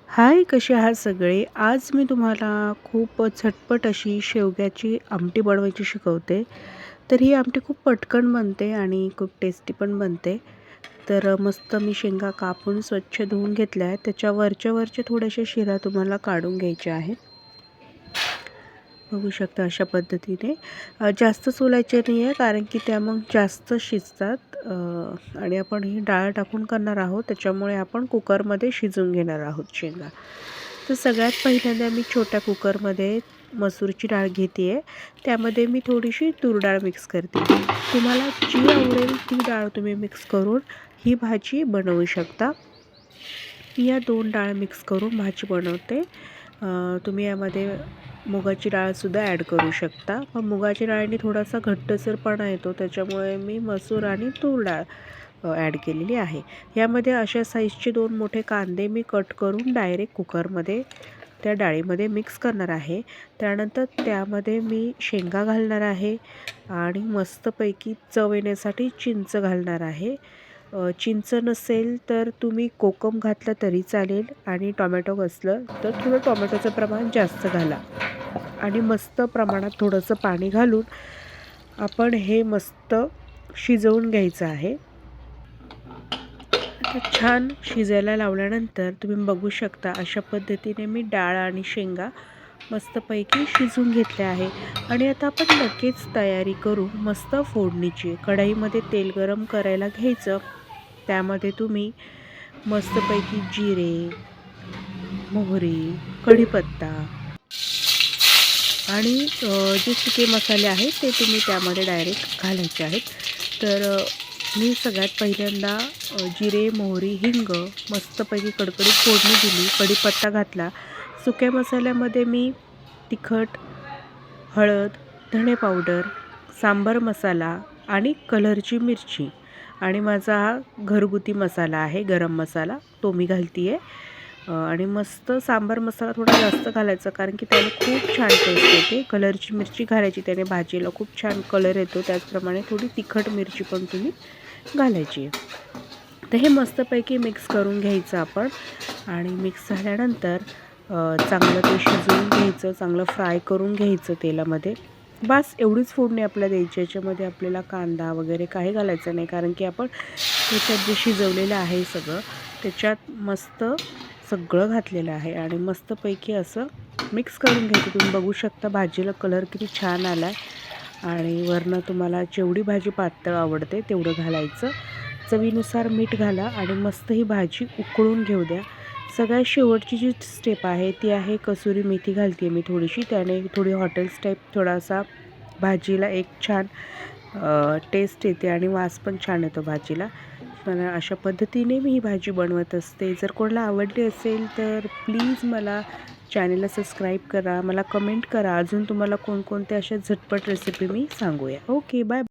हाय, कसे आहात सगळे? आज मी तुम्हाला खूप झटपट अशी शेवग्याची आमटी बनवायची शिकवते. तर ही आमटी खूप पटकन बनते आणि खूप टेस्टी पण बनते. तर मस्त मी शेंगा कापून स्वच्छ धुवून घेतल्या आहेत. त्याच्या वरच्या थोड्याशा शिरा तुम्हाला काढून घ्यायच्या आहेत. बघू शकता अशा पद्धतीने. जास्त सोलायचे नाही आहे कारण की त्या मग जास्त शिजतात आणि आपण ही डाळ टाकून करणार आहोत, त्याच्यामुळे आपण कुकरमध्ये शिजवून घेणार आहोत शेंगा. तर सगळ्यात पहिल्यांदा मी छोट्या कुकरमध्ये मसूरची डाळ घेते आहे. त्यामध्ये मी थोडीशी तूर डाळ मिक्स करते. तुम्हाला जी आवडेल ती डाळ तुम्ही मिक्स करून ही भाजी बनवू शकता. मी या 2 डाळ मिक्स करून भाजी बनवते. तुम्ही यामध्ये मुगाची डाळसुद्धा ॲड करू शकता. पण मुगाच्या डाळीने थोडासा घट्टसरपणा येतो, त्याच्यामुळे मी मसूर आणि तूर डाळ ॲड केलेली आहे. यामध्ये अशा साईजचे 2 मोठे कांदे मी कट करून डायरेक्ट कुकरमध्ये त्या डाळीमध्ये मिक्स करणार आहे. त्यानंतर त्यामध्ये मी शेंगा घालणार आहे आणि मस्तपैकी चव येण्यासाठी चिंच घालणार आहे. चिंच नसेल तर तुम्ही कोकम घातलं तरी चालेल आणि टोमॅटो असलं तर थोडं टोमॅटोचं प्रमाण जास्त घाला आणि मस्त प्रमाणात थोडंसं पाणी घालून आपण हे मस्त शिजवून घ्यायचं आहे. आता छान शिजायला लावल्यानंतर तुम्ही बघू शकता अशा पद्धतीने मी डाळ आणि शेंगा मस्तपैकी शिजवून घेतले आहे. आणि आता आपण लगेच तयारी करू मस्त फोडणीची. कढईमध्ये तेल गरम करायला घ्यायचं. त्यामध्ये तुम्ही मस्तपैकी जिरे, मोहरी, कढीपत्ता आणि जे सुके मसाले आहेत ते तुम्ही त्यामध्ये डायरेक्ट घालायचे आहेत. तर मी सगळ्यात पहिल्यांदा जिरे, मोहरी, हिंग मस्तपैकी कडकडीत फोडणी दिली. कढीपत्ता घातला. सुक्या मसाल्यामध्ये मी तिखट, हळद, धणे पावडर, सांबार मसाला आणि कलरची मिरची आणि माझा हा घरगुती मसाला आहे, गरम मसाला, तो मी घालते आहे. आणि मस्त सांबार मसाला थोडा जास्त घालायचा कारण की त्याने खूप छान टेस्ट येते. कलरची मिरची घालायची, त्याने भाजीला खूप छान कलर येतो. त्याचप्रमाणे थोडी तिखट मिरची पण तुम्ही घालायची आहे. तर हे मस्तपैकी मिक्स करून घ्यायचं आपण आणि मिक्स झाल्यानंतर चांगलं ते शिजवून घ्यायचं, चांगलं फ्राय करून घ्यायचं तेलामध्ये. बस एवढीच फोडणी आपल्याला द्यायची. याच्यामध्ये आपल्याला कांदा वगैरे काही घालायचं नाही कारण की आपण त्याच्यात जे शिजवलेलं आहे सगळं त्याच्यात मस्त सगळं घातलेलं आहे आणि मस्तपैकी असं मिक्स करून घ्यायचं. तुम्ही बघू शकता भाजीला कलर किती छान आला आहे आणि वरनं तुम्हाला जेवढी भाजी पातळ आवडते तेवढं घालायचं. चवीनुसार मीठ घाला आणि मस्त ही भाजी उकळून घेऊ द्या. सगळ्यात शेवटची जी स्टेप आहे ती आहे कसुरी मेथी घालते मी थोडीशी. त्याने थोडी हॉटेल्स टाईप थोडासा भाजीला एक छान टेस्ट येते आणि वास पण छान येतो भाजीला. पण अशा पद्धतीने मी ही भाजी बनवत असते. जर कोणाला आवडली असेल तर प्लीज मला चॅनलला सबस्क्राईब करा, मला कमेंट करा अजून तुम्हाला कोणकोणत्या अशा झटपट रेसिपी मी सांगूया. Okay, bye.